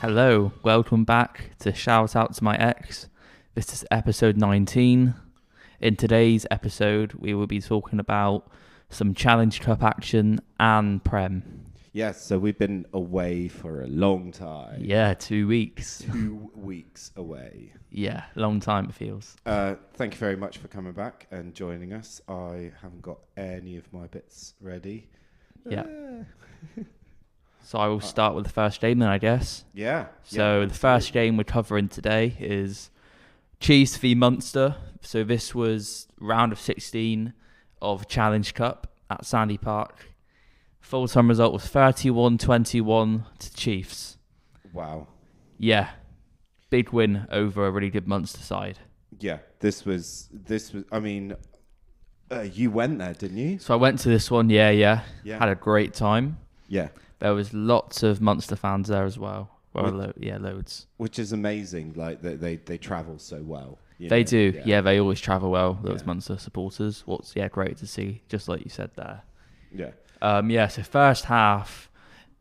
Hello, welcome back to Shout Out to My Ex. This is episode 19. In today's episode, we will be talking about some Challenge Cup action and Prem. Yes, so we've been away for a long time. Yeah, 2 weeks. 2 weeks away. Yeah, long time it feels. Thank you very much for coming back and joining us. I haven't got any of my bits ready. Yeah. So I will start with the first game then, I guess. Yeah. So the first game we're covering today is Chiefs v Munster. So this was round of 16 of Challenge Cup at Sandy Park. Full-time result was 31-21 to Chiefs. Wow. Yeah. Big win over a really good Munster side. Yeah, this was. I mean, you went there, didn't you? So I went to this one, yeah. Had a great time. Yeah. There was lots of Munster fans there as well. Loads. Which is amazing, like they travel so well. They do, they always travel well, those Munster supporters. What's great to see, just like you said there. Yeah. So first half,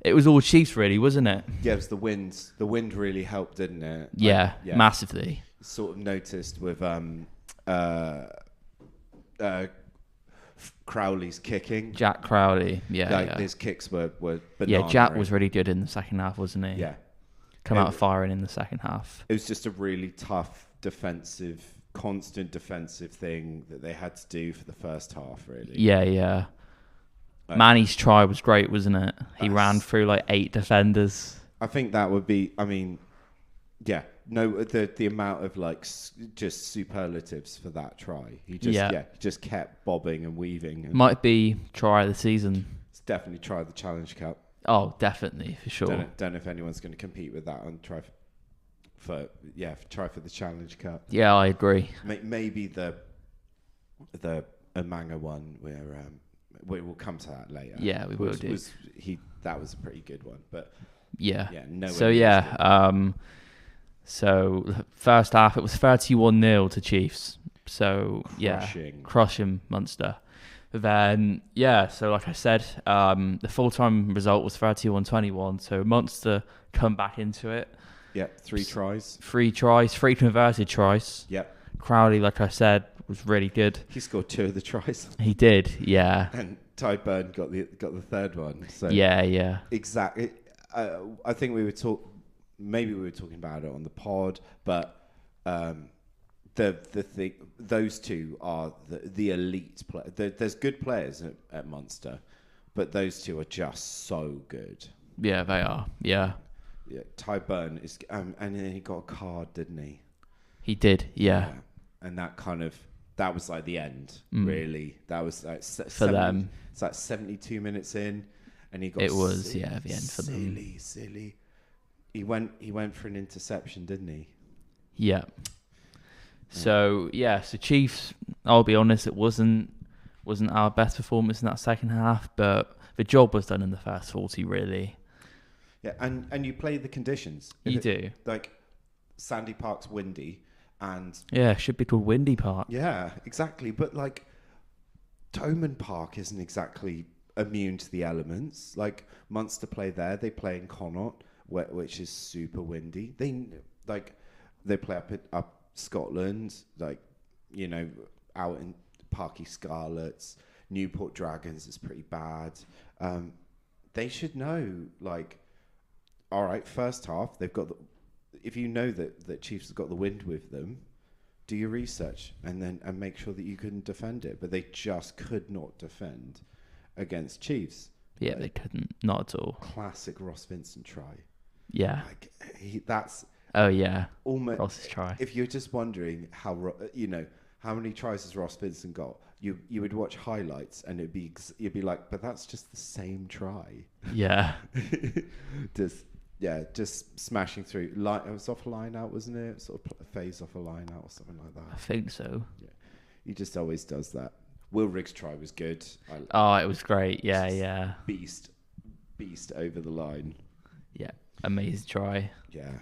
it was all Chiefs really, wasn't it? Yeah, it was the wind. The wind really helped, didn't it? Yeah, massively. Sort of noticed with Crowley's kicking. Jack Crowley, His kicks were banana. Yeah, Jack was really good in the second half, wasn't he? Yeah. Come out firing in the second half. It was just a really tough constant defensive thing that they had to do for the first half, really. Yeah. Manny's try was great, wasn't it? He ran through like 8 defenders. I think that would be, the amount of just superlatives for that try. He just kept bobbing and weaving. And might be try of the season. It's definitely try the Challenge Cup. Oh, definitely, for sure. Don't know if anyone's going to compete with that and try for the Challenge Cup. Yeah, I agree. Maybe the Amanga one where we will come to that later. Yeah, we will do. That was a pretty good one, but So first half it was 31-0 to Chiefs. So crushing Munster. Then so like I said, the full-time result was 31-21. So Munster come back into it. Yeah, 3 tries. 3 tries, 3 converted tries. Yep. Crowley, like I said, was really good. He scored 2 of the tries. He did, yeah. And Ty Burn got the third one. So yeah. Exactly. I think we were talking about it on the pod, but those two are the elite players. There's good players at Munster, but those two are just so good. Yeah, they are. Yeah. Yeah, Ty Burn is, and then he got a card, didn't he? He did, yeah. And that was like the end, really. That was like for them. It's like 72 minutes in, and he got. It was the end for them. Silly. He went for an interception, didn't he? Yeah. So Chiefs. I'll be honest, it wasn't our best performance in that second half, but the job was done in the first 40, really. Yeah, and you play the conditions. You do. Like, Sandy Park's windy, and it should be called Windy Park. Yeah, exactly. But like, Thomond Park isn't exactly immune to the elements. Like, Munster play there, they play in Connaught, which is super windy. They play up Scotland, out in Parky Scarlets, Newport Dragons is pretty bad. They should know, all right, first half they've got. If you know that Chiefs have got the wind with them, do your research and make sure that you can defend it. But they just could not defend against Chiefs. Yeah, they couldn't. Not at all. Classic Ross Vincent try. Yeah. That's. Oh yeah. Almost Ross's try. If you're just wondering how many tries has Ross Vincent got, you would watch highlights and you'd be like, but that's just the same try. Yeah. Just smashing through. It was off a line out, wasn't it? Sort of phase off a line out or something like that. I think so. Yeah, he just always does that. Will Riggs' try was good. It was great. Yeah. Beast over the line. Yeah, amazing try. Yeah,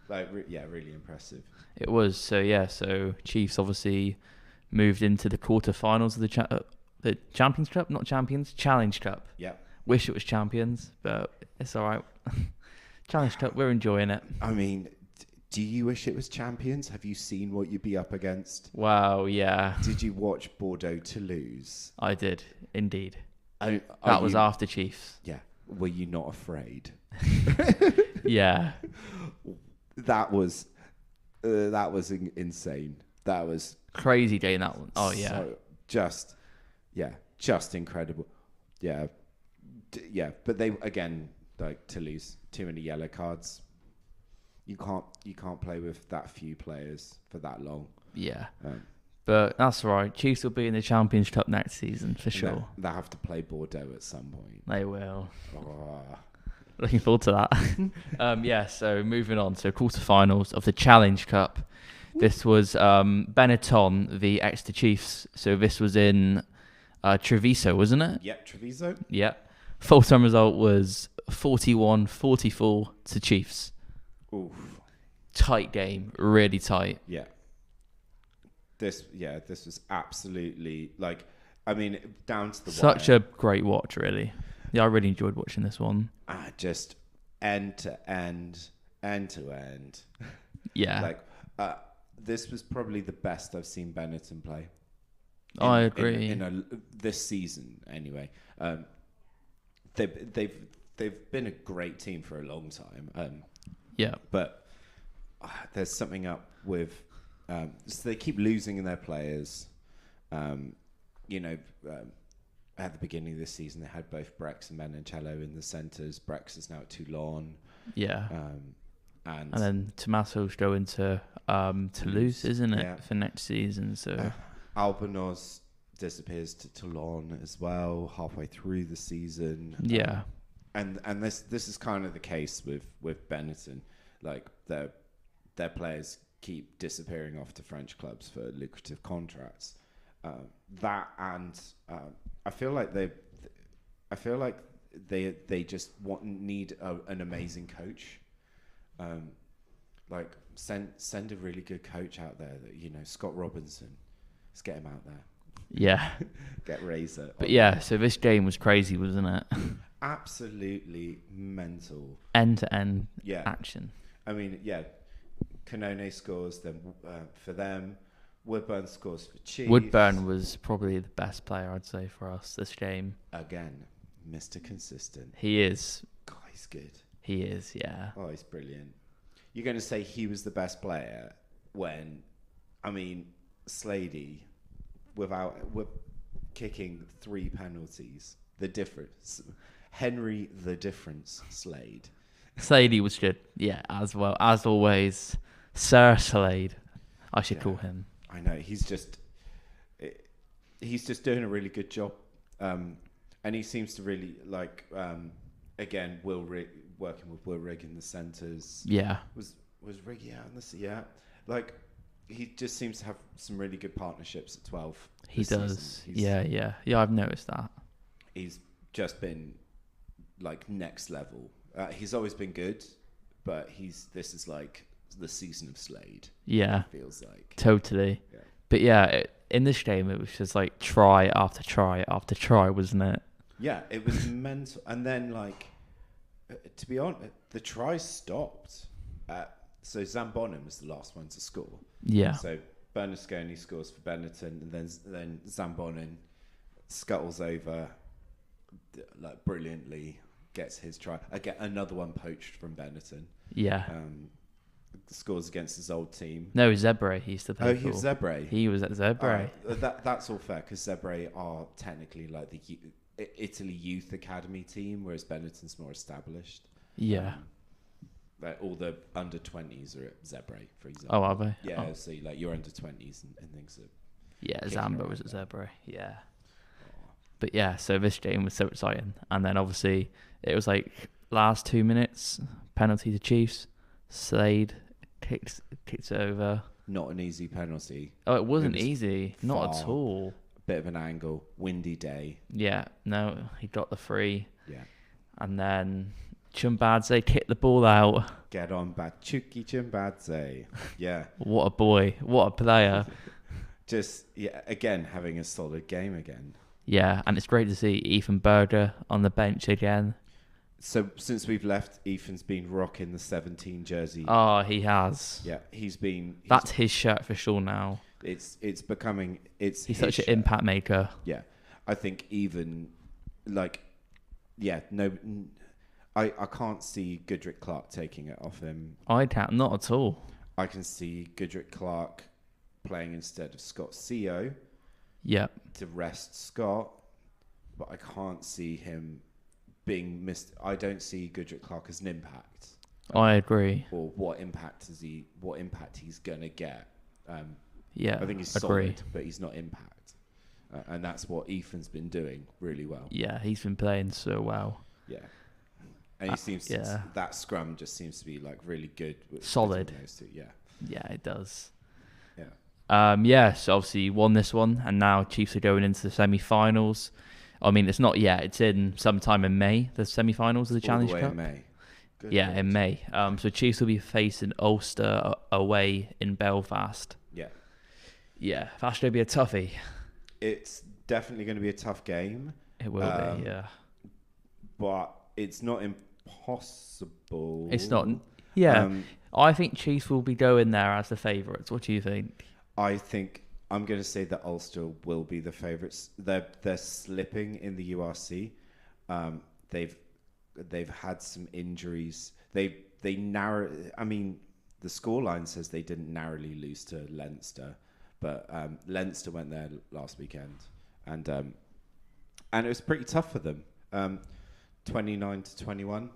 really impressive. It was. So Chiefs obviously moved into the quarterfinals of the Champions Cup, not Champions, Challenge Cup. Yeah. Wish it was Champions, but it's all right. Challenge Cup, we're enjoying it. I mean, do you wish it was Champions? Have you seen what you'd be up against? Wow, yeah. Did you watch Bordeaux Toulouse? I did, indeed. That was after Chiefs. Yeah. Were you not afraid? Yeah. That was insane. That was crazy day in that one. Oh yeah. So just incredible. Yeah. But they again, like Toulouse, too many yellow cards. You can't play with that few players for that long. Yeah. But that's all right. Chiefs will be in the Champions Cup next season for sure. They'll have to play Bordeaux at some point. They will. Oh. Looking forward to that. So moving on to quarterfinals of the Challenge Cup. This was Benetton v Exeter Chiefs. So this was in Treviso, wasn't it? Yep, Treviso. Yep. Full-time result was 41-44 to Chiefs. Oof. Tight game, really tight. Yeah. This was absolutely down to the such wire. A great watch, really. Yeah, I really enjoyed watching this one. Just end to end. Yeah. This was probably the best I've seen Benetton play. I agree. This season, anyway. They've been a great team for a long time. Yeah. But there's something up with. So they keep losing their players. At the beginning of this season, they had both Brex and Menoncello in the centres. Brex is now at Toulon. Yeah. And then Tommaso's going to Toulouse, isn't it, for next season? So Albanos disappears to Toulon as well halfway through the season. Yeah. And this is kind of the case with Benetton. Like their players keep disappearing off to French clubs for lucrative contracts. I feel like they just need an amazing coach. Send a really good coach out there that Scott Robinson. Let's get him out there. Yeah. Get Razor. But yeah, so this game was crazy, wasn't it? Absolutely mental. End to end action. I mean, yeah. Canone scores then for them. Woodburn scores for Chiefs. Woodburn was probably the best player, I'd say, for us this game. Again, Mr. Consistent. He is. God, he's good. He is, yeah. Oh, he's brilliant. You're going to say he was the best player when, Slady, with kicking 3 penalties, the difference. Henry, the difference, Slade. Slady was good, yeah, as well. As always, Sir Slade, I should call him. I know, he's just doing a really good job. And he seems to really, again, working with Will Rigg in the centres. Yeah. Was Riggy out in the... Yeah. He just seems to have some really good partnerships at 12. He does. Yeah, I've noticed that. He's just been, next level. He's always been good, but this is the season of Slade. Yeah. It feels like. Totally. Yeah. But yeah, in this game, it was just try after try after try, wasn't it? Yeah, it was mental. And then, to be honest, the tries stopped. So Zambonham was the last one to score. Yeah. So Bernasconi scores for Benetton, and then Zambonham scuttles over, brilliantly, gets his try. Again, another one poached from Benetton. Yeah. Scores against his old team. No, Zebre. He used to play. Oh, he was Zebre. He was at Zebre. That's all fair because Zebre are technically the Italy youth academy team, whereas Benetton's more established. Yeah. All the under 20s are at Zebre, for example. Oh, are they? Yeah. Oh. So your under 20s and things. Yeah, Zamba was at Zebre. Yeah. Oh. But yeah, so this game was so exciting, and then obviously it was last 2 minutes penalty to Chiefs. Slade kicked it over. Not an easy penalty. Oh, it wasn't easy. Not at all. Bit of an angle. Windy day. Yeah. No, he got the free. Yeah. And then Chumbadze kicked the ball out. Get on back. Chucky Chumbadze. Yeah. What a boy. What a player. Just, again, having a solid game again. Yeah, and it's great to see Ethan Berger on the bench again. So since we've left, Ethan's been rocking the 17 jersey. Oh, he has. Yeah, he's That's his shirt for sure now. It's becoming. He's such an impact maker. Yeah, I think even like, yeah, no, I can't see Goodrick Clark taking it off him. I can't, not at all. I can see Goodrick Clark playing instead of Scott CO. Yep. To rest Scott, but I can't see him being missed. I don't see Goodrick Clark as an impact. I agree. Or what impact he's gonna get. Yeah, I think he's solid, but he's not impact, and that's what Ethan's been doing really well. Yeah, he's been playing so well. Yeah, and he seems that scrum just seems to be like really good, solid. Those two. Yeah, yeah, it does. Yeah. So obviously you won this one, and now Chiefs are going into the semi-finals. I mean, it's not yet. It's in sometime in May. The semi-finals of the Challenge Cup. In May. Good yeah, Lord. in May. So Chiefs will be facing Ulster away in Belfast. Yeah. Yeah, that's going to be a toughie. It's definitely going to be a tough game. It will be, yeah. But it's not impossible. It's not. Yeah, I think Chiefs will be going there as the favourites. What do you think? I think I'm going to say that Ulster will be the favourites. They're slipping in the URC. They've had some injuries. They narrow. I mean, the scoreline says they didn't narrowly lose to Leinster, but Leinster went there last weekend, and it was pretty tough for them. 29-21,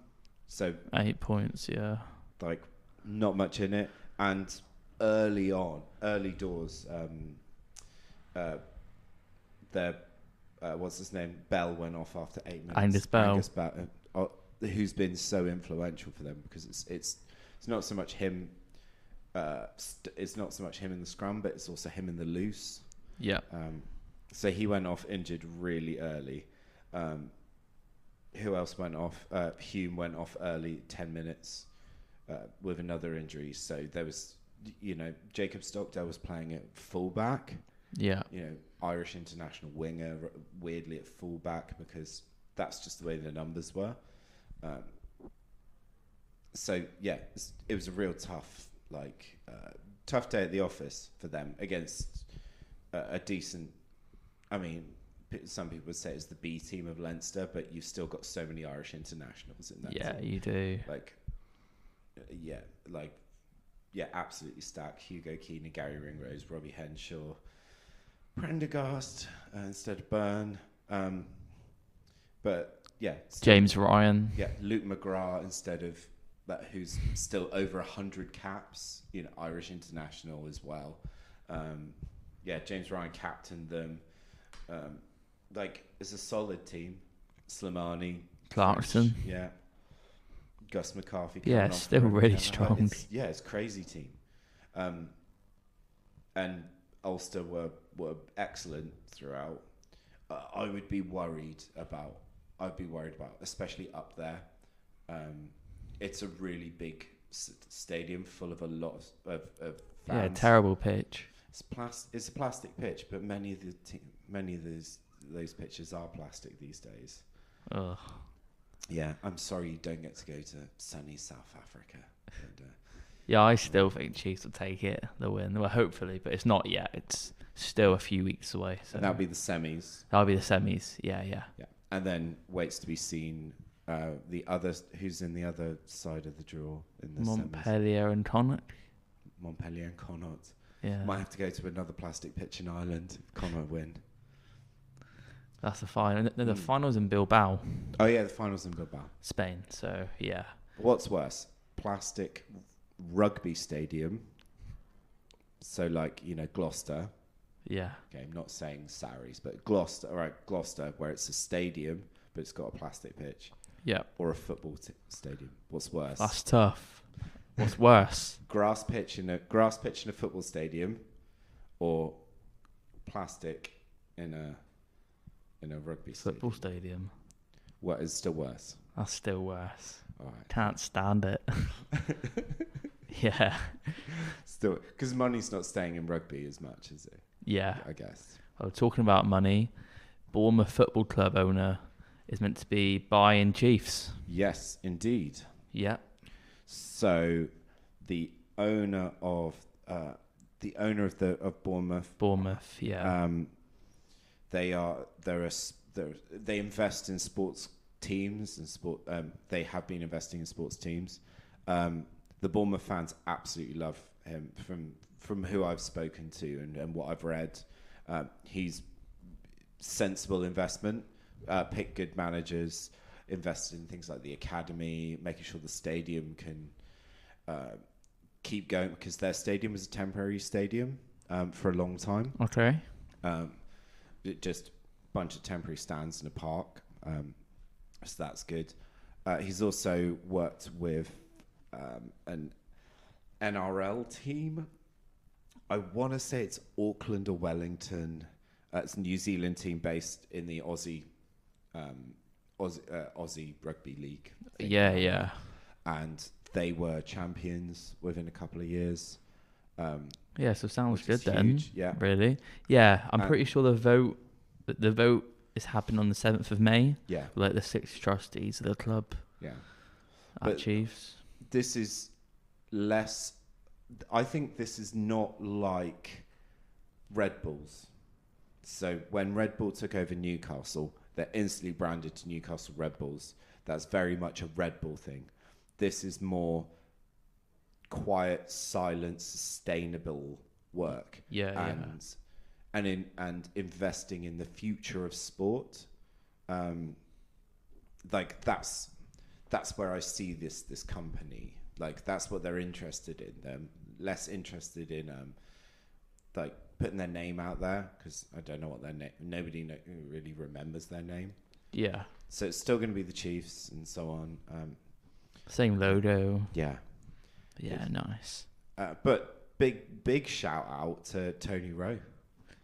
so 8 points. Yeah, like not much in it, and early doors, what's his name? Bell went off after 8 minutes. Angus Bell, who's been so influential for them, because it's not so much him. It's not so much him in the scrum, but it's also him in the loose. Yeah. So he went off injured really early. Who else went off? Hume went off early, 10 minutes, with another injury. So there was, Jacob Stockdale was playing at fullback. Yeah. Irish international winger, weirdly at fullback, because that's just the way the numbers were. So yeah, it was a real tough day at the office for them against a decent. I mean, some people would say it's the B team of Leinster, but you've still got so many Irish internationals in that team. Yeah, you do. Absolutely stacked. Hugo Keane, Gary Ringrose, Robbie Henshaw, Prendergast instead of Byrne. But yeah, James Ryan. Yeah, Luke McGrath instead of that, who's still over 100 caps. Irish international as well. James Ryan captained them. It's a solid team. Slimani, Clarkson. French, yeah. Gus McCarthy. Yeah, still really strong. It's crazy team. And Ulster were excellent throughout. I'd be worried about, especially up there. It's a really big stadium full of a lot of fans. Yeah, terrible pitch. It's a plastic pitch, but many of those pitches are plastic these days. Ugh. Yeah, I'm sorry you don't get to go to sunny South Africa. But, yeah, I still think Chiefs will take it, the win. Well, hopefully, but it's not yet. It's still a few weeks away. So and that'll be the semis. That'll be the semis. Yeah. And then waits to be seen. Who's in the other side of the draw in the Montpellier semis? and Connacht. Montpellier and Connacht. Yeah. Might have to go to another plastic pitch in Ireland if Connacht win. That's the final. The final's in Bilbao. Oh yeah, the final's in Bilbao, Spain. So yeah. What's worse, plastic rugby stadium? So Gloucester. Yeah. Okay, I'm not saying Sarries, but Gloucester. All right, Gloucester, where it's a stadium but it's got a plastic pitch. Yeah. Or a football stadium. What's worse? That's tough. What's worse? Grass pitch in a football stadium, or plastic in a rugby football stadium. What is still worse? That's still worse. All right. Can't stand it. Yeah. Still, because money's not staying in rugby as much, is it? Yeah. I guess. Well, talking about money, Bournemouth Football Club owner is meant to be buying Chiefs. Yes, indeed. Yeah. So the owner of Bournemouth. Bournemouth, yeah. They invest in sports teams and sport. They have been investing in sports teams. The Bournemouth fans absolutely love him. From who I've spoken to and what I've read, he's sensible investment. Pick good managers, invest in things like the academy, making sure the stadium can keep going, because their stadium was a temporary stadium for a long time. Okay. Just a bunch of temporary stands in a park. So that's good. He's also worked with an NRL team. I want to say it's Auckland or Wellington. It's a New Zealand team based in the Aussie Rugby League. Yeah. And they were champions within a couple of years. Yeah, so sounds good then. Huge, yeah. Really? Yeah, I'm pretty sure the vote is happening on the 7th of May. Yeah. Like the 6 trustees of the club. Yeah. At Chiefs. This is less... I think this is not like Red Bulls. So when Red Bull took over Newcastle, they're instantly branded to Newcastle Red Bulls. That's very much a Red Bull thing. This is more quiet, silent, sustainable work. And investing in the future of sport. Like that's where I see this company. Like that's what they're interested in. They're less interested in like putting their name out there, because I don't know what their name. Nobody really remembers their name. Yeah. So it's still going to be the Chiefs and so on. Same logo. Yeah. Yeah, nice. But big shout out to Tony Rowe.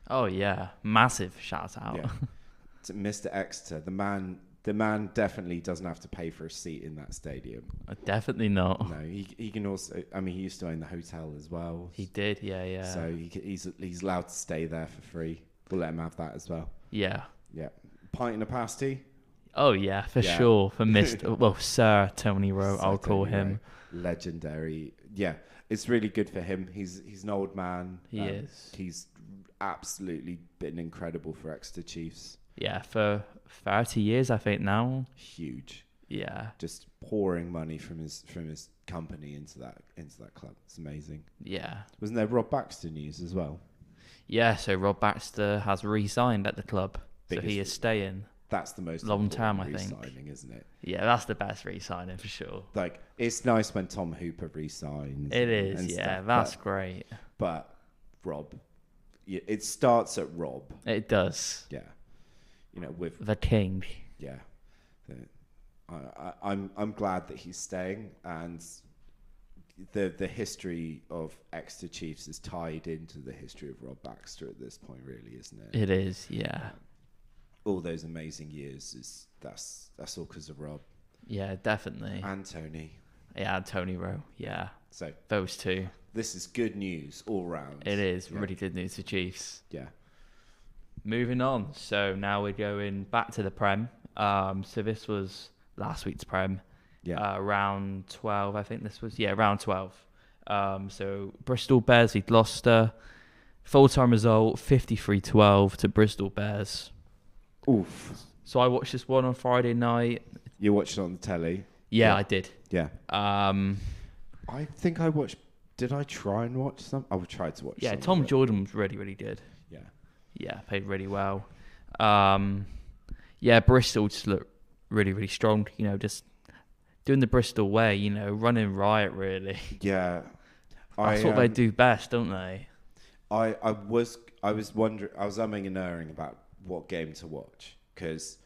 Oh yeah, massive shout out. Yeah. To Mr. Exeter, the man definitely doesn't have to pay for a seat in that stadium. Definitely not. No, he can also. I mean, he used to own the hotel as well. He did, yeah. So he's allowed to stay there for free. We'll let him have that as well. Yeah. Pint and a pasty. Oh yeah, for sure. For Sir Tony Rowe, I'll call him. Legendary. Yeah, it's really good for him. He's an old man. He is. He's absolutely been incredible for Exeter Chiefs. Yeah, for 30 years I think now. Huge. Yeah. Just pouring money from his company into that club. It's amazing. Yeah. Wasn't there Rob Baxter news as well? Yeah, so Rob Baxter has re-signed at the club. So he is staying. That's the most long term, I think. Re-signing, isn't it? Yeah, that's the best re-signing for sure. Like, it's nice when Tom Hooper re-signs. It is, yeah. That's great. But Rob, it starts at Rob. It does. Yeah. With the king. Yeah. I'm glad that he's staying, and the history of Exeter Chiefs is tied into the history of Rob Baxter at this point, really, isn't it? It is, yeah. All those amazing years that's all because of Rob. Yeah, definitely. And Tony. Yeah, and Tony Rowe. Yeah. So those two. This is good news all round. It is really good news for Chiefs. Yeah. Moving on. So now we're going back to the Prem. So this was last week's Prem. Yeah. Round 12, I think this was. Yeah, round 12. So Bristol Bears beat Gloucester. Full-time result, 53-12 to Bristol Bears. Oof. So I watched this one on Friday night. You watched it on the telly? Yeah, I did. Yeah. I think I watched... Did I try and watch some? I tried to watch some. Yeah, Tom Jordan was really, really good. Yeah. Yeah, played really well. Bristol just looked really, really strong. Just doing the Bristol way, running riot, really. Yeah. That's what they do best, don't they? I was wondering... I was umming and erring about what game to watch, because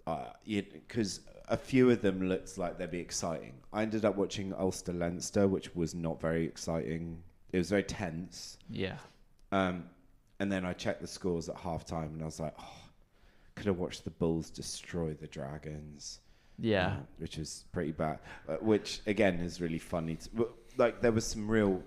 a few of them looked like they'd be exciting. I ended up watching Ulster-Leinster, which was not very exciting. It was very tense. Yeah. And then I checked the scores at halftime, and I was like, could have watched the Bulls destroy the Dragons. Yeah. Which was pretty bad. Which, again, is really funny. There was some real,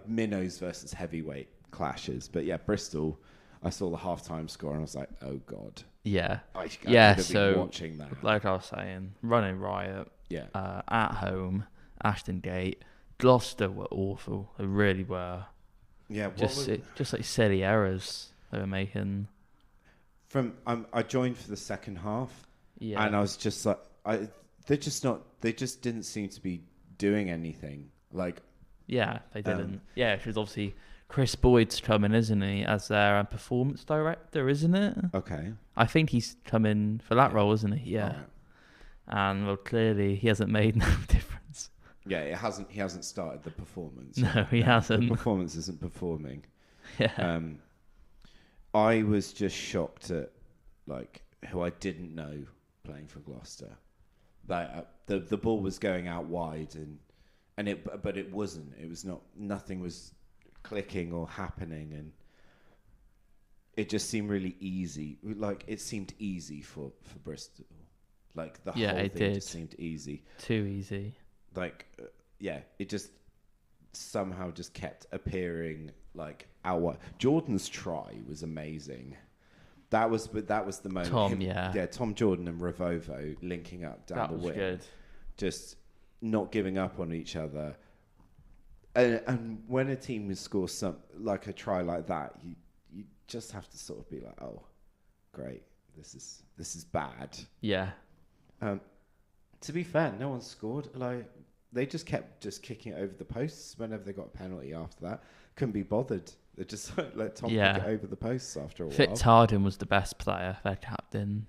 minnows versus heavyweight clashes. But yeah, Bristol, I saw the halftime score and I was like, oh God. Yeah. I yeah, could have been watching that. Like I was saying, running riot. Yeah. At home, Ashton Gate, Gloucester were awful. They really were. Yeah. Just like silly errors they were making. I joined for the second half. Yeah. And I was just like, they just didn't seem to be doing anything. Like. Yeah, they didn't. Yeah, because obviously Chris Boyd's coming, isn't he, as their performance director, isn't it? Okay. I think he's coming for that role, isn't he? Yeah. Right. And well, clearly he hasn't made no difference. Yeah, he hasn't started the performance. No, he hasn't. The performance isn't performing. Yeah. I was just shocked at like who I didn't know playing for Gloucester. Like the ball was going out wide but it wasn't. It was not. Nothing was clicking or happening, and it just seemed really easy. Like it seemed easy for Bristol. Like the whole thing just seemed easy. Too easy. Like it just somehow just kept appearing like out wide. Jordan's try was amazing. That was the moment. Tom Jordan and Revovo linking up down the wing. Good. Just not giving up on each other, and when a team scores like a try like that, you just have to sort of be like, oh, great, this is bad. Yeah. To be fair, no one scored. Like they just kept kicking it over the posts whenever they got a penalty. After that, couldn't be bothered. They just let Tom kick it over the posts after a while. Fitzharden was the best player, their captain.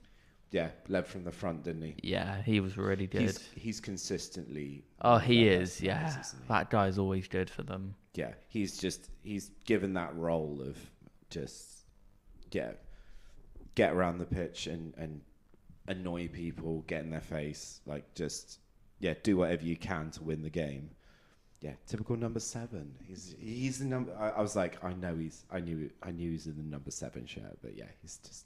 Yeah, led from the front, didn't he? Yeah, he was really good. He's consistently... Oh, he is, yeah. Players, that guy's always good for them. Yeah, he's given that role of just, get around the pitch and annoy people, get in their face, like just, do whatever you can to win the game. Yeah, typical number 7. He's the number... I was like, I knew he's in the number 7 shirt, but yeah, he's just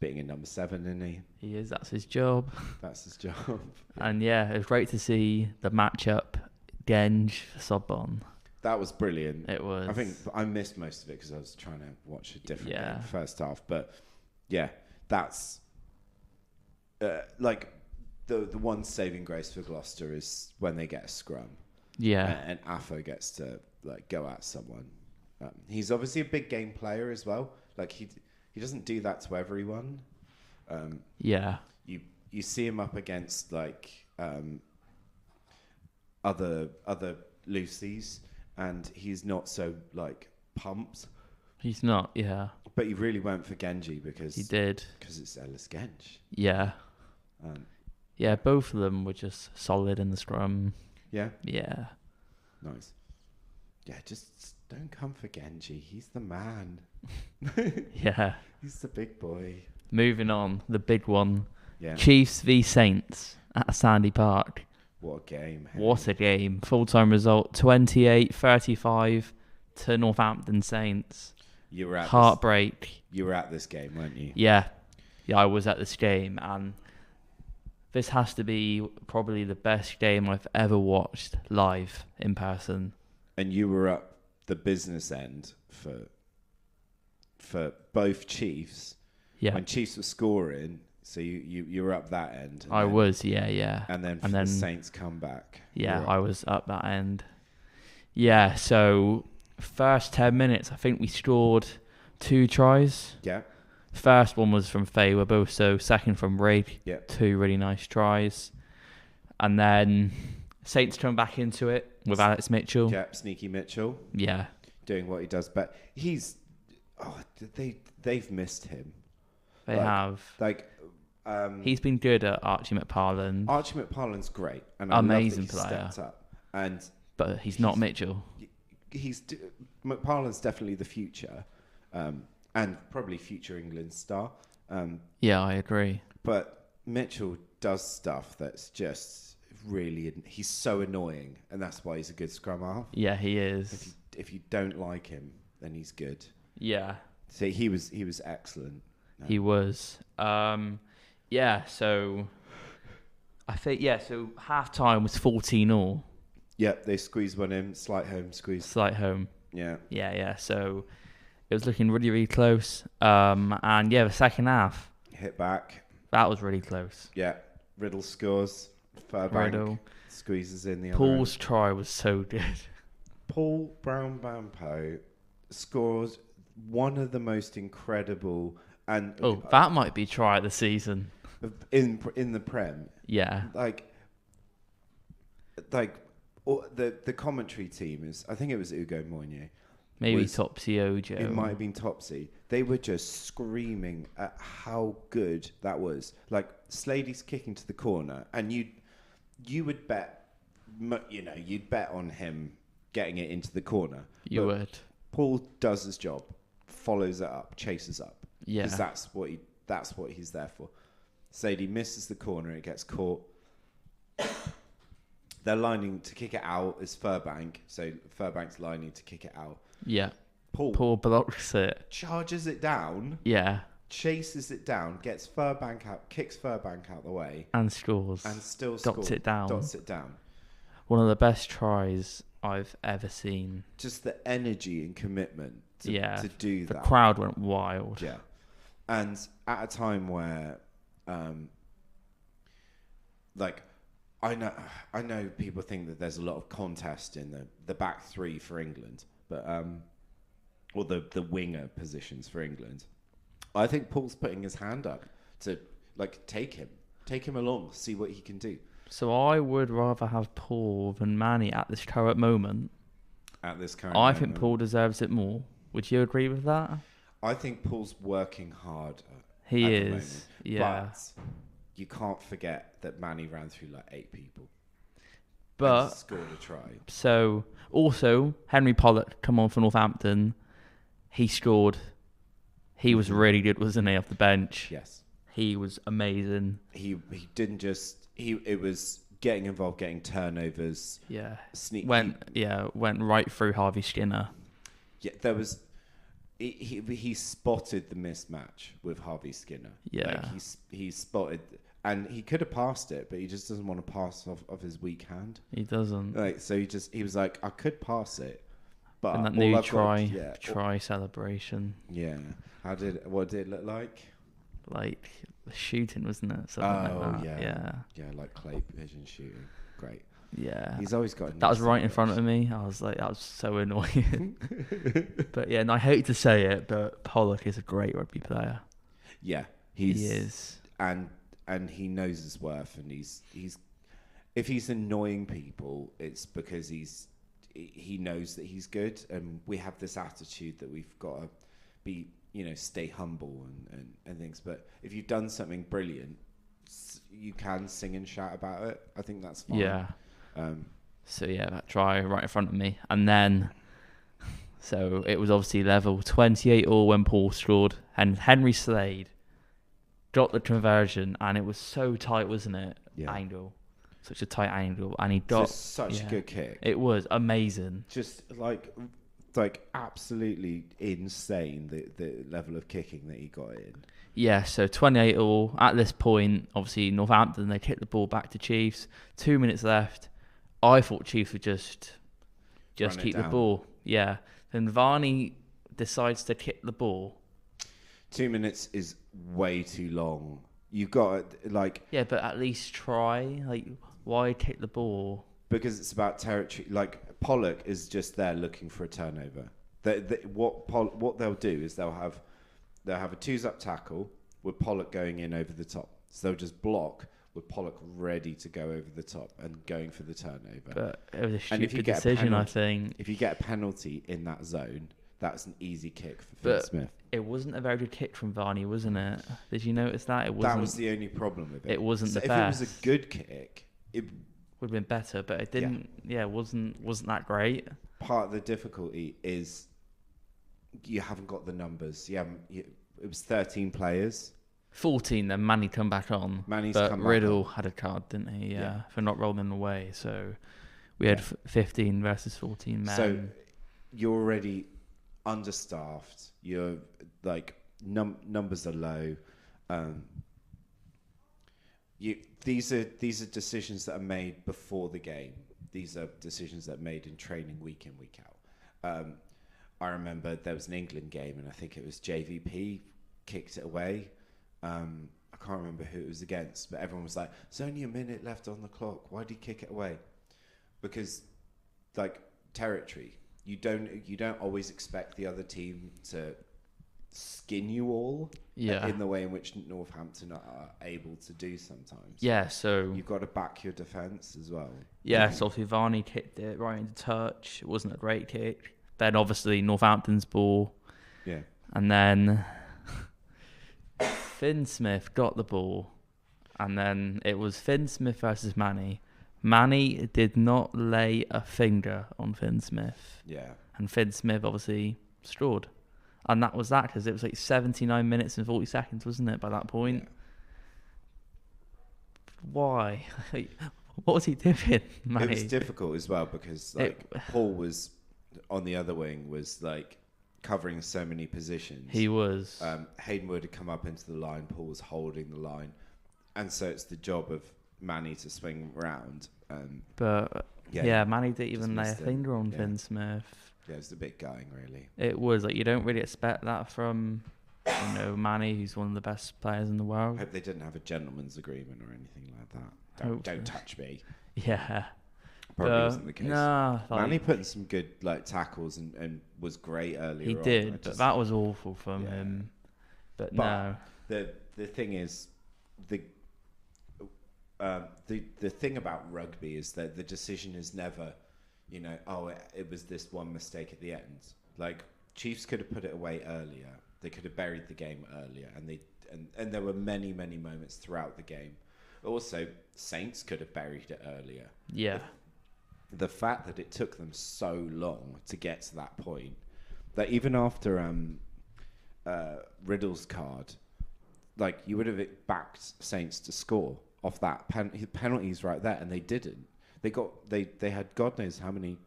being a number 7, isn't he? He is. That's his job. That's his job. And it was great to see the matchup, Genge for Sobbon. That was brilliant. It was. I think I missed most of it because I was trying to watch a different game first half. But that's like the one saving grace for Gloucester is when they get a scrum. Yeah. And Apr gets to like go at someone. He's obviously a big game player as well. Like he doesn't do that to everyone. You see him up against like other Lucy's, and he's not so like pumped. He's not, yeah. But he really went for Genji because he did, because it's Ellis Genge. Yeah. Both of them were just solid in the scrum. Yeah. Yeah. Nice. Yeah, just don't come for Genji. He's the man. Yeah. He's the big boy. Moving on, the big one. Yeah. Chiefs v Saints at Sandy Park. What a game. Hey? What a game. Full-time result, 28-35 to Northampton Saints. You were at Heartbreak. You were at this game, weren't you? Yeah. Yeah, I was at this game, and this has to be probably the best game I've ever watched live in person. And you were at the business end for both Chiefs. Yeah. When Chiefs were scoring, so you were up that end. I was, yeah. And then the Saints come back. Yeah, I was up that end. Yeah, so first 10 minutes, I think we scored 2 tries. Yeah. First one was from Faye Waboso, second from Rig. Yeah. 2 really nice tries. And then Saints come back into it with Alex Mitchell. Yeah, sneaky Mitchell. Yeah. Doing what he does. But they've missed him. They have. He's been good at Archie McParland. Archie McParland's great. And amazing I love that he player. stepped up. But he's not Mitchell. McParland's definitely the future. And probably future England star. Yeah, I agree. But Mitchell does stuff that's just really... He's so annoying, and that's why he's a good scrum half. Yeah, he is. If you don't like him, then he's good. Yeah. So he was excellent. He was. So I think, so half-time was 14-all. Yeah, they squeezed one in. Slight home squeeze. Slight home. Yeah. Yeah. So... It was looking really, really close. And yeah, the second half, hit back. That was really close. Yeah, Riddle scores. Furbank squeezes in the other Paul's end. try was so good. Paul Brown-Bampo scores one of the most incredible and that might be try of the season in the Prem. Yeah, like the commentary team is. I think it was Ugo Moynier. Maybe Topsy Ojo. It might have been Topsy. They were just screaming at how good that was. Like Slady's kicking to the corner, and you would bet, you'd bet on him getting it into the corner. You would. Paul does his job, follows it up, chases up. Yeah, because that's what he's there for. Slady misses the corner, it gets caught. They're lining to kick it out as Furbank, so Furbank's lining to kick it out. Yeah. Paul blocks it. Charges it down. Yeah. Chases it down, gets Furbank out, kicks Furbank out the way. And scores. And still dots it down. Dots it down. One of the best tries I've ever seen. Just the energy and commitment to do that. The crowd went wild. Yeah. And at a time where, I know people think that there's a lot of contest in the back three for England, but or the winger positions for England. I think Paul's putting his hand up to take him along, see what he can do. So I would rather have Paul than Manny at this current moment. I think Paul deserves it more. Would you agree with that? I think Paul's working hard. He at is, the moment, yeah. But you can't forget that Manny ran through 8 people. But and scored a try. So also Henry Pollock come on for Northampton. He scored. He was really good, wasn't he, off the bench? Yes. He was amazing. He didn't just it was getting involved, getting turnovers. Yeah. Went right through Harvey Skinner. Yeah, there was he spotted the mismatch with Harvey Skinner. Yeah. He spotted, and he could have passed it, but he just doesn't want to pass off his weak hand. He doesn't. So he was like, I could pass it, but and that new try celebration. Yeah. What did it look like? Like the shooting, wasn't it? Something like that. Yeah, like clay pigeon shooting. Great. Yeah. He's always got. That was right in front of me. I was like, that was so annoying. But yeah, and I hate to say it, but Pollock is a great rugby player. Yeah, he is, and he knows his worth, and he's if he's annoying people, it's because he knows that he's good, and we have this attitude that we've got to be, stay humble and things. But if you've done something brilliant, you can sing and shout about it. I think that's fine. Yeah. So yeah, that try right in front of me, and then so it was obviously level 28-all when Paul scored, and Henry Slade got the conversion, and it was so tight, wasn't it? Yeah. Angle, such a tight angle, and he got such a good kick. It was amazing. Just like absolutely insane the level of kicking that he got in. Yeah, so 28-all at this point. Obviously, Northampton, they kicked the ball back to Chiefs. 2 minutes left. I thought Chiefs would just keep the ball. Yeah. Then Varney decides to kick the ball. 2 minutes is way too long. You've got Yeah, but at least try. Why kick the ball? Because it's about territory. Pollock is just there looking for a turnover. What they'll do is they'll have a twos-up tackle with Pollock going in over the top. So they'll just block with Pollock ready to go over the top and going for the turnover. But it was a stupid decision, I think. If you get a penalty in that zone, that's an easy kick for Finn Smith. It wasn't a very good kick from Varney, wasn't it? Did you notice that? That was the only problem with it. It wasn't the best. If it was a good kick, it would have been better, but it didn't. Yeah, wasn't that great. Part of the difficulty is you haven't got the numbers. It was 13 players. 14, then Manny come back on. But Riddle had a card, didn't he? Yeah, for not rolling away. So we had 15 versus 14 men. So you're already understaffed. You're numbers are low. These are decisions that are made before the game. These are decisions that are made in training week in, week out. I remember there was an England game, and I think it was JVP kicked it away. I can't remember who it was against, but everyone was like, "There's only a minute left on the clock. Why did he kick it away?" Because, like, territory, you don't always expect the other team to skin you all. In the way in which Northampton are able to do sometimes. Yeah, so you've got to back your defence as well. Yeah, so obviously Varney kicked it right into touch. It wasn't a great kick. Then obviously Northampton's ball. Yeah. And then Finn Smith got the ball. And then it was Finn Smith versus Manny. Manny did not lay a finger on Finn Smith. Yeah. And Finn Smith obviously strawed. And that was that, because it was like 79 minutes and 40 seconds, wasn't it, by that point? Yeah. Why? What was he doing, Manny? It was difficult as well, because Paul was on the other wing, was like covering so many positions. He was. Hayden Wood had come up into the line, Paul was holding the line. And so it's the job of Manny to swing round. But Manny didn't even lay a finger on Finn Smith. Yeah, it was a bit gutting, really. It was. Like, you don't really expect that from, Manny, who's one of the best players in the world. I hope they didn't have a gentleman's agreement or anything like that. Don't touch me. Yeah. Probably wasn't the case. Nah, Manny put in some good tackles and was great earlier on. He did, but that was awful from him. But no. The thing is, the thing about rugby is that the decision is never, it was this one mistake at the end. Like, Chiefs could have put it away earlier. They could have buried the game earlier, and there were many, many moments throughout the game. Also, Saints could have buried it earlier. Yeah. The fact that it took them so long to get to that point, that even after Riddle's card, like, you would have backed Saints to score off that penalties right there, and they didn't. They had God knows how many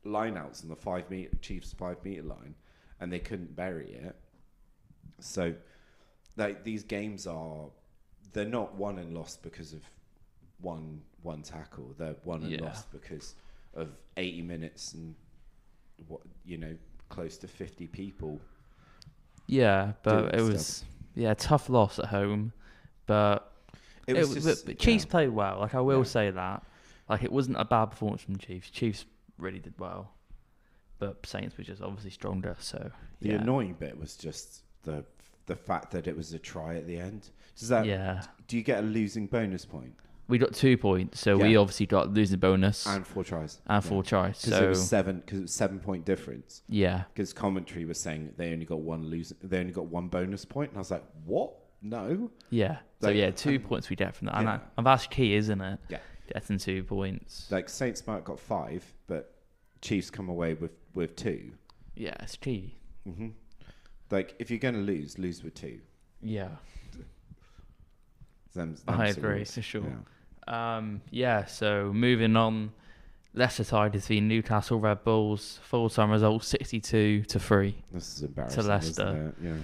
lineouts on the Chiefs 5 meter line, and they couldn't bury it. So, like, these games they're not won and lost because of one tackle. They're won and lost because of 80 minutes and close to 50 people. Yeah, but it was tough loss at home, but Chiefs played well. Like, I will say that. Like, it wasn't a bad performance from Chiefs. Chiefs really did well, but Saints were just obviously stronger. So the annoying bit was just the fact that it was a try at the end. Does that? Yeah. Do you get a losing bonus point? We got 2 points, so we obviously got losing bonus and 4 tries. Because it was 7 point difference. Yeah. Because commentary was saying they only got one bonus point, and I was like, what? No. Yeah. So 2 points we get from that, and that's key, isn't it? Yeah. Getting 2 points. Like, Saints might have got 5, but Chiefs come away with 2. Yeah, it's key. Mm-hmm. Like, if you're going to lose with 2. Yeah. I agree, for sure. Yeah. So moving on, Leicester tied between Newcastle Red Bulls. Full-time result 62-3. This is embarrassing to Leicester. Isn't it? Yeah.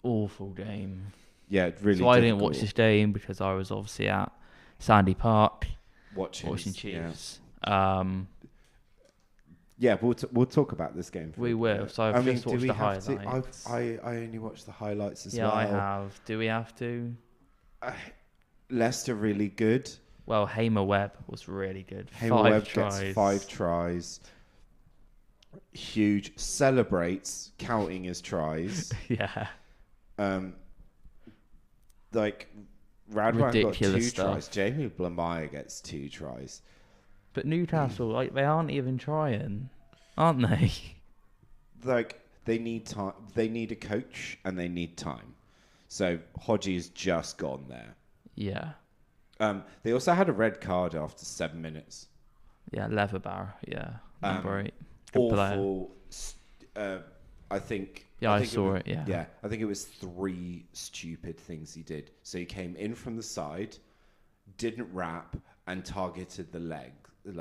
Awful game. Yeah, really. So I didn't watch this game because I was obviously at Sandy Park watching Chiefs. Yeah, we'll talk about this game. We will. So I've just watched the highlights. I only watched the highlights as well. Yeah, I have. Do we have to? Leicester really good. Well, Hamer Webb was really good. Hamer Webb gets 5 tries. Huge. Celebrates counting his tries. Yeah. Like, Radwan got 2 stuff. tries. Jamie Blamire gets 2 tries. But Newcastle, like, they aren't even trying, aren't they? Like, they need time. They need a coach and they need time. So Hodgie has just gone there. Yeah. They also had a red card after 7 minutes. Yeah, Leatherbar. Yeah, number 8. Good awful. I think. Yeah, I saw it. Yeah. Yeah, I think it was 3 stupid things he did. So he came in from the side, didn't wrap, and targeted the leg, it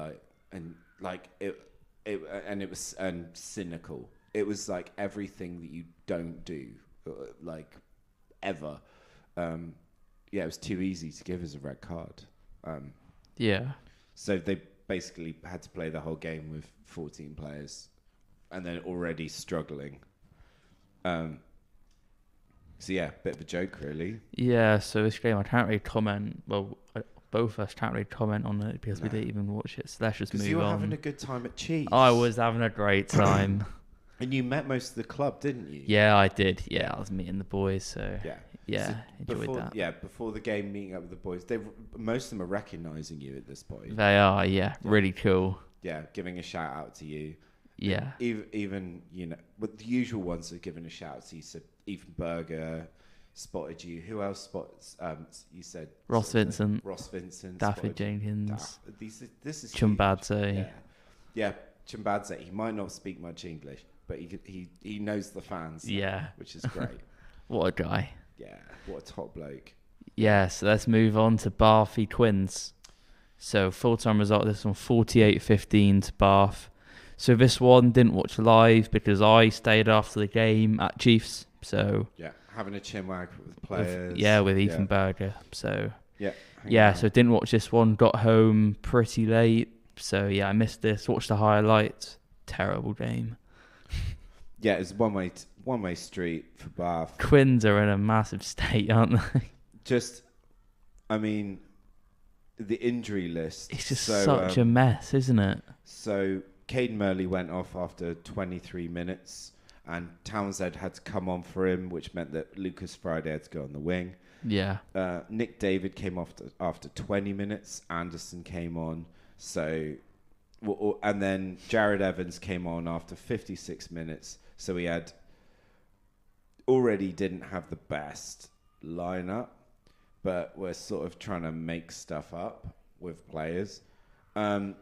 was cynical. It was like everything that you don't do, like, ever. It was too easy to give as a red card. Yeah. So they basically had to play the whole game with 14 players. and then already struggling. So yeah, bit of a joke, really. Yeah, so this game I can't really comment. Well, both of us can't really comment on it because we didn't even watch it. So let's just move on. Because you were having a good time at Chiefs. I was having a great time. And you met most of the club, didn't you? Yeah, I did. Yeah, I was meeting the boys, so so enjoyed that. Yeah, before the game, meeting up with the boys, most of them are recognising you at this point. They are, really cool. Yeah, giving a shout out to you. Yeah. Even with the usual ones are giving a shout out to you. So Ethan Berger spotted you. Who else spots? You said Ross Vincent, David Jenkins. This is Chumbadze. Yeah, Chumbadze. He might not speak much English, but he knows the fans. Yeah, which is great. What a guy. Yeah, what a top bloke. Yeah, so let's move on to Bath v Twins. So full-time result, this one 48-15 to Bath. So this one didn't watch live because I stayed after the game at Chiefs. So yeah, having a chinwag with players. With Ethan Berger. So yeah, so didn't watch this one. Got home pretty late. So yeah, I missed this. Watched the highlights. Terrible game. Yeah, it's one way street for Bath. Twins are in a massive state, aren't they? I mean, the injury list. It's just such a mess, isn't it? So Caden Murley went off after 23 minutes, and Townsend had to come on for him, which meant that Lucas Friday had to go on the wing. Yeah. Nick David came off after 20 minutes. Anderson came on. And then Jared Evans came on after 56 minutes. So we already didn't have the best lineup, but we're sort of trying to make stuff up with players. And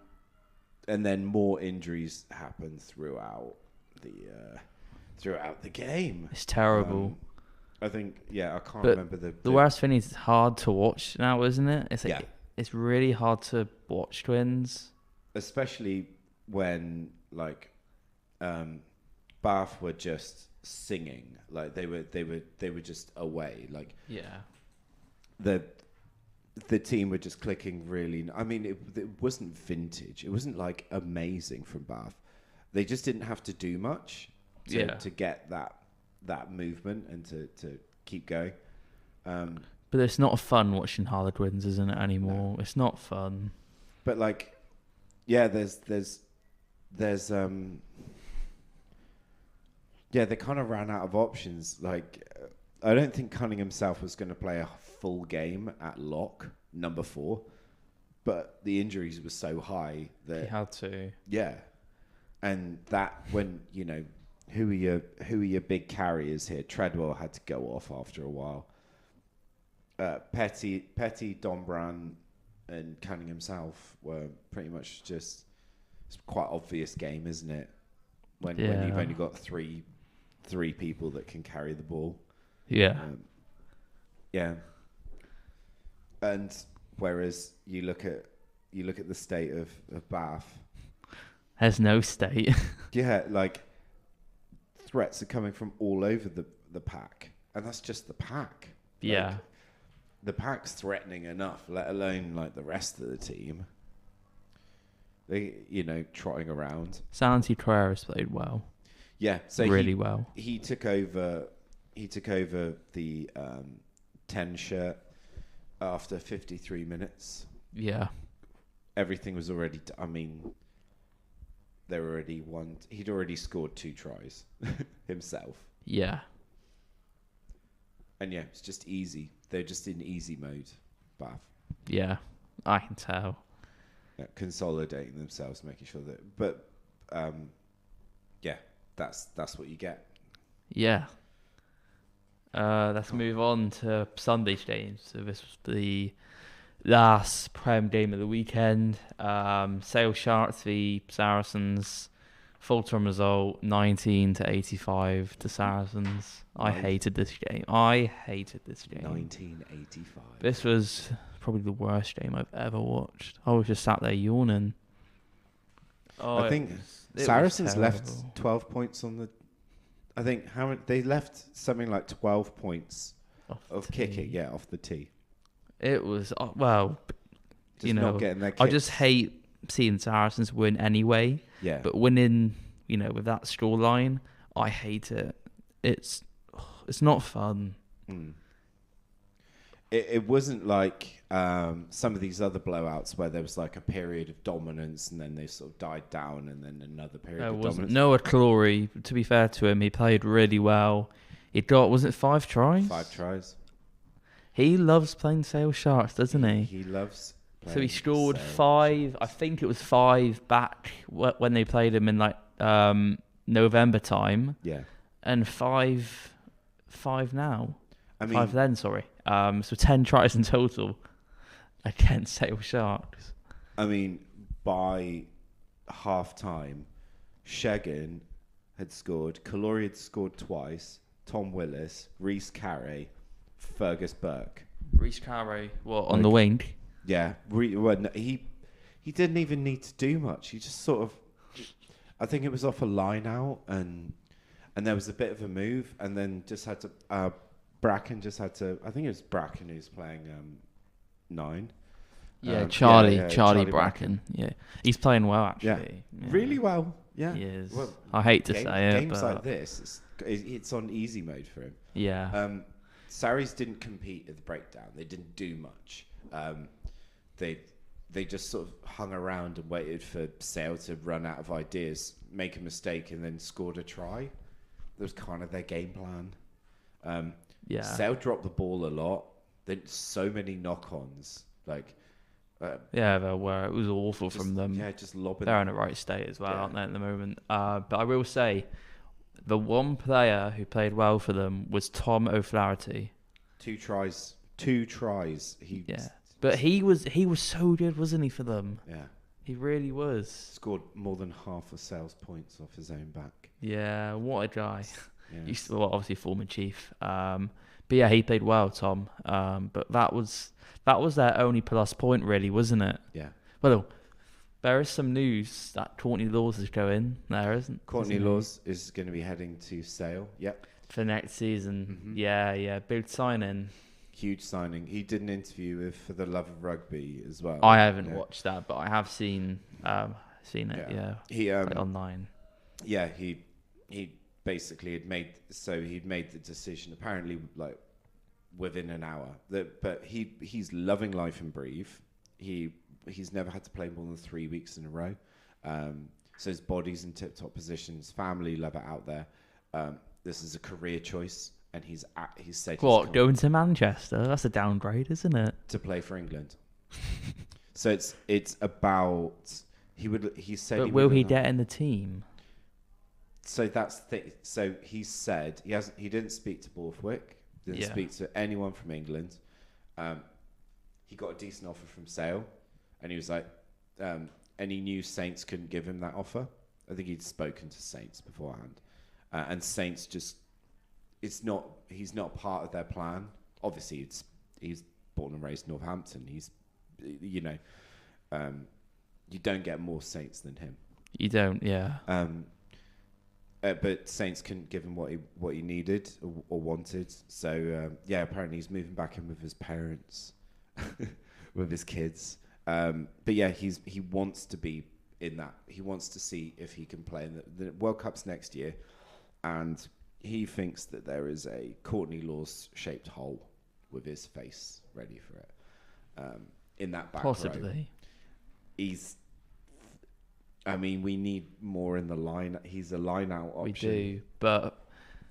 then more injuries happened throughout the game. It's terrible. I think, I can't remember the worst thing is it's hard to watch now, isn't it? It's it's really hard to watch Twins, especially when Bath were just singing, like they were just away, the team were just clicking really. I mean, it wasn't vintage. It wasn't like amazing from Bath. They just didn't have to do much to get that movement and to keep going. But it's not fun watching Harlequins, isn't it, anymore? No. It's not fun. But they kind of ran out of options. I don't think Cunningham South was going to play a full game at lock number 4, but the injuries were so high that he had to. Yeah, and that when who are your big carriers here? Treadwell had to go off after a while. Petty, Dombran, and Cunningham South were pretty much just. It's quite obvious game, isn't it? When you've only got three people that can carry the ball. Yeah. And whereas you look at the state of Bath. There's no state. Yeah, threats are coming from all over the pack, and that's just the pack. Yeah. The pack's threatening enough, let alone the rest of the team. They, trotting around. Santi Torres played well. Yeah, so really well. He took over the 10 shirt after 53 minutes. Yeah. Everything was already. I mean, they were already won. He'd already scored 2 tries himself. Yeah. And it's just easy. They're just in easy mode, Bath. Yeah, I can tell. Consolidating themselves, making sure that. But, that's what you get. Yeah. Let's move on to Sunday's games. So this was the last Prem game of the weekend. Sale Sharks v Saracens. Full-time result 19-85 to Saracens. I hated this game. 1985. This was probably the worst game I've ever watched. I was just sat there yawning. I think Saracens left 12 points on the. I think they left something like 12 points of kicking. Yeah, off the tee. It was not getting their kicks. I just hate seeing Saracens win anyway. Yeah. But winning with that scoreline, I hate it. It's not fun. It wasn't like some of these other blowouts where there was like a period of dominance and then they sort of died down and then another period of dominance. Noah Clory, to be fair to him, he played really well. He got, was it 5 tries? 5 tries. He loves playing Sale Sharks, doesn't he? He loves playing. So he scored 5, I think it was 5 back when they played him in like November time. Yeah. And 5 now. I mean, 5 then, sorry. So 10 tries in total against Sale Sharks. I mean, by half time, Shegan had scored, Calorie had scored twice, Tom Willis, Reece Carey, Fergus Burke. Reece Carey, on the wing? Yeah. He didn't even need to do much. He just sort of, I think it was off a line out and there was a bit of a move and then just had to, Bracken just had to, I think it was Bracken who's playing 9. Yeah, Charlie Bracken. Yeah, he's playing well actually. Yeah. Really well. Yeah, he is. Well, I hate to say it, games like this, it's on easy mode for him. Yeah. Saris didn't compete at the breakdown. They didn't do much. They just sort of hung around and waited for Sale to run out of ideas, make a mistake, and then scored a try. That was kind of their game plan. Yeah. Sale dropped the ball a lot. Then so many knock-ons. There were. It was awful from them. Yeah, just lobbing. They're in a right state as well, aren't they, at the moment? But I will say, the one player who played well for them was Tom O'Flaherty. 2 tries. But he was so good, wasn't he, for them? Yeah. He really was. Scored more than half of Sale's points off his own back. Yeah, what a guy. Yeah. Obviously former chief. But yeah, he played well, Tom. But that was their only plus point, really, wasn't it? Yeah. Well, there is some news that Courtney Laws is going there, isn't? Courtney Laws is going to be heading to Sale. Yep. For next season. Mm-hmm. Yeah, big signing. Huge signing. He did an interview with For the Love of Rugby as well. I haven't watched that, but I have seen it. Yeah. He online. Yeah, he basically he'd made the decision apparently like within an hour. But he's loving life in Brive. He's never had to play more than 3 weeks in a row. So his body's in tip-top position. His family love it out there. This is a career choice, and he's said going to Manchester. That's a downgrade, isn't it? To play for England. So it's about he said. But will he get in the team? So that's so he said he didn't speak to Borthwick, didn't speak to anyone from England. He got a decent offer from Sale, and he was like, and he knew Saints couldn't give him that offer. I think he'd spoken to Saints beforehand, and Saints just he's not part of their plan. Obviously, he's born and raised Northampton. He's you don't get more Saints than him. You don't, yeah. But Saints couldn't give him what he needed or wanted. So apparently he's moving back in with his parents, with his kids. But yeah, he wants to be in that. He wants to see if he can play in the World Cup's next year, and he thinks that there is a Courtney Laws shaped hole with his face ready for it in that back Possibly. row. We need more in the line. He's a line-out option. We do, but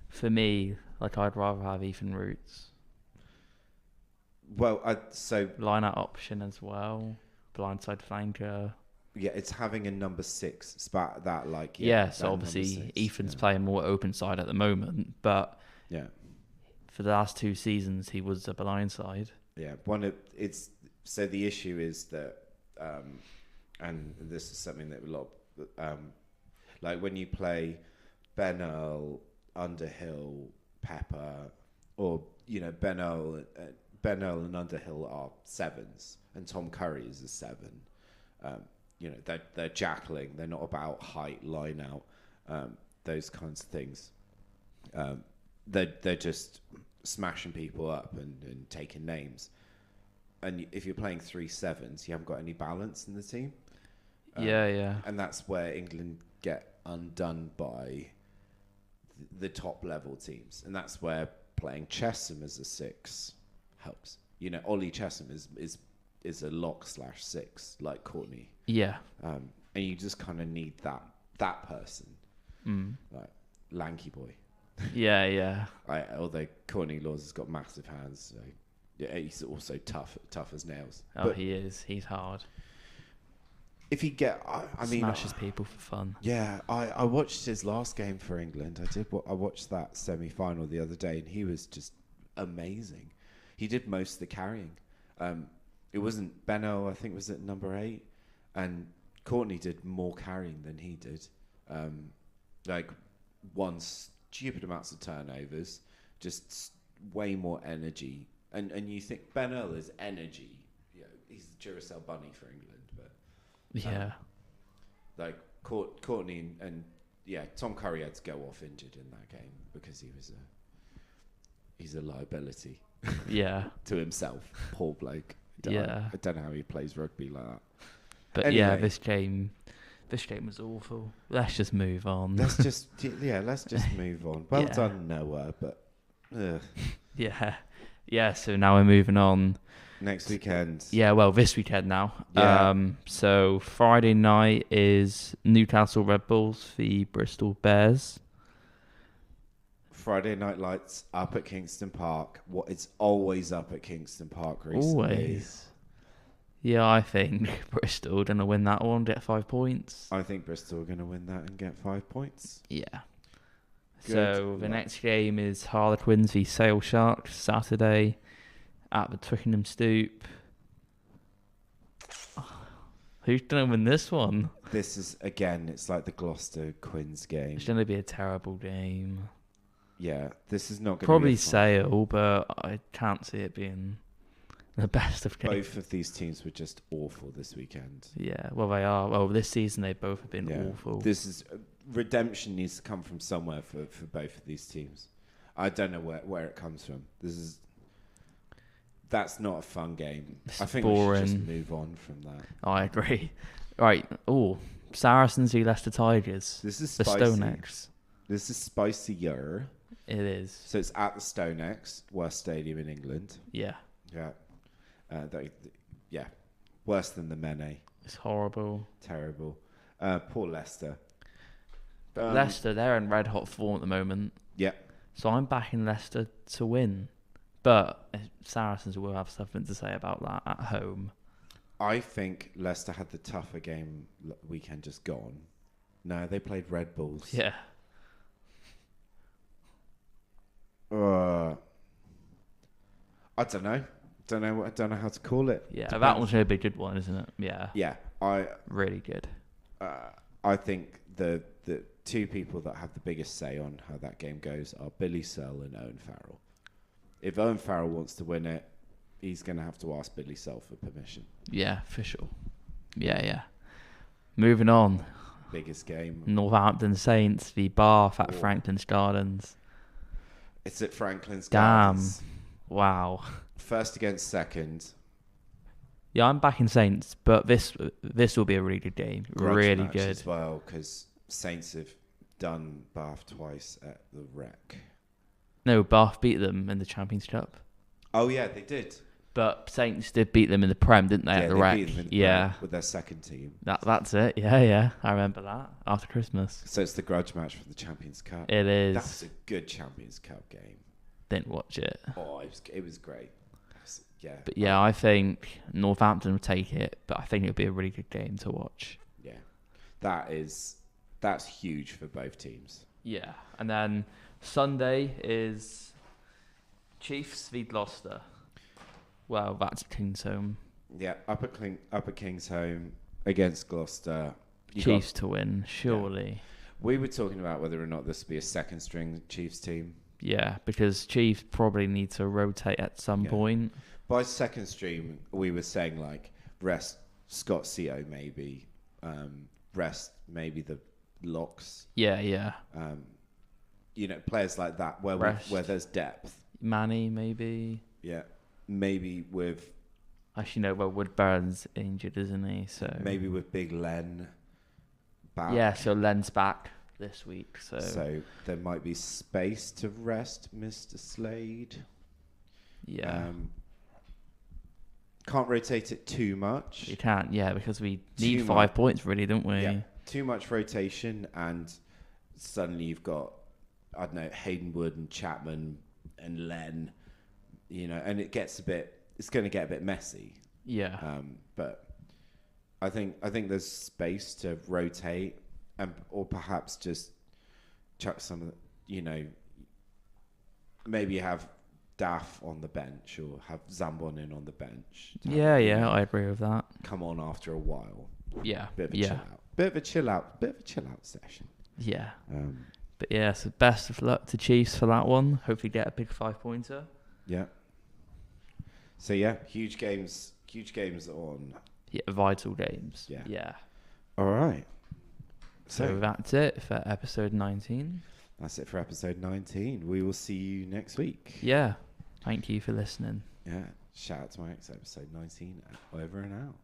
for me, I'd rather have Ethan Roots. Well, line-out option as well, blindside flanker. Yeah, it's having a number 6 spot that so obviously Ethan's playing more open side at the moment, but for the last 2 seasons he was a blindside. Yeah, so the issue is that. And this is something that a lot of, like when you play Ben Earl, Underhill, Pepper, or Ben Earl and Underhill are 7s, and Tom Curry is a 7. They're jackling. They're not about height, line out, those kinds of things. They're just smashing people up and taking names. And if you're playing 3 7s, you haven't got any balance in the team. Yeah. And that's where England get undone by the top level teams, and that's where playing Chesham as a 6 helps. You know, Ollie Chesham is a lock/6 like Courtney. Yeah. And you just kind of need that person, like lanky boy. Yeah. Although Courtney Laws has got massive hands, so yeah, he's also tough as nails. Oh, but he is. He's hard. If he smashes people for fun. Yeah, I watched his last game for England. I watched that semi-final the other day, and he was just amazing. He did most of the carrying. It wasn't Benno, I think, was at number 8, and Courtney did more carrying than he did. Like won stupid amounts of turnovers, just way more energy. And you think Ben Earl is energy. You know, he's the Duracell bunny for England, but yeah, like Courtney and Tom Curry had to go off injured in that game because he's a liability. Yeah, to himself, poor bloke. I don't know how he plays rugby like that. But anyway, this game was awful. Let's just move on. Let's just move on. Well done, Noah. But yeah. So now we're moving on. Next weekend. Yeah, well, this weekend now. Yeah. So Friday night is Newcastle Red Bulls v Bristol Bears. Friday Night Lights up at Kingston Park. It's always up at Kingston Park recently. Always. Yeah, I think Bristol are going to win that one, get 5 points. I think Bristol are going to win that and get 5 points. Yeah. Good So the next game is Harlequins v Sale Sharks, Saturday at the Twickenham Stoop. Who's going to win this one? This is, again, it's like the Gloucester Quins game. It's going to be a terrible game. Yeah, this is not going to be probably Sale, but I can't see it being the best of games. Both of these teams were just awful this weekend. Yeah, well, they are. Well, this season they both have been awful. This is redemption needs to come from somewhere for both of these teams. I don't know where it comes from. That's not a fun game. I think boring. We should just move on from that. I agree. Right. Oh, Saracens v Leicester Tigers. This is the spicy. Stonex. This is spicier. It is. So it's at the Stonex, worst stadium in England. Yeah. Yeah. Worse than the Mene. It's horrible. Terrible. Poor Leicester. But Leicester, they're in red hot form at the moment. Yeah. So I'm backing Leicester to win. But Saracens will have something to say about that at home. I think Leicester had the tougher game weekend just gone. No, they played Red Bulls. Yeah. I don't know. I don't know how to call it. Yeah, that one's going to be a good one, isn't it? Yeah. Yeah. Really good. I think the two people that have the biggest say on how that game goes are Billy Searle and Owen Farrell. If Owen Farrell wants to win it, he's going to have to ask Billy Searle for permission. Yeah, for sure. Yeah. Moving on. Biggest game. Northampton Saints v Bath at Franklin's Gardens. It's at Franklin's Gardens. Damn. Wow. First against second. Yeah, I'm backing Saints, but this will be a really good game. Really good as well, because Saints have done Bath twice at the Rec. No, Bath beat them in the Champions Cup. Oh yeah, they did. But Saints did beat them in the Prem, didn't they? At the Rec. Beat them in the Prem with their second team. That's it. Yeah. I remember that after Christmas. So it's the grudge match for the Champions Cup. It is. That was a good Champions Cup game. Didn't watch it. Oh, it was great. Yeah. But yeah, I think Northampton will take it, but I think it'll be a really good game to watch. Yeah. That's huge for both teams. Yeah. And then Sunday is Chiefs v Gloucester. Well, that's Kingsholm. Yeah, up at Kingsholm against Gloucester. Chiefs to win, surely. Yeah. We were talking about whether or not this would be a second string Chiefs team. Yeah, because Chiefs probably need to rotate at some point. By second stream, we were saying like rest Scott Seo maybe, rest maybe the locks. Yeah. Players like that where there's depth. Manny maybe. Yeah, maybe with. Actually, no. Well, Woodburn's injured, isn't he? So maybe with Big Len back. Yeah, so Len's back this week. So there might be space to rest Mr. Slade. Yeah. Can't rotate it too much. You can't, because we need 5 points, really, don't we? Yeah, too much rotation, and suddenly you've got, I don't know, Hayden Wood and Chapman and Len, and it's going to get a bit messy. Yeah. But I think there's space to rotate, or perhaps just chuck some of the, maybe have Daff on the bench or have Zambon in on the bench. Yeah, I agree with that. Come on after a while. Yeah. Bit of a chill out session. Yeah. But yeah, so best of luck to Chiefs for that one. Hopefully get a big 5-pointer. Yeah. So yeah, huge games on. Yeah, vital games. Yeah. Yeah. All right. So that's it for episode 19. That's it for episode 19. We will see you next week. Yeah. Thank you for listening. Yeah. Shout out to my episode 19. Over and out.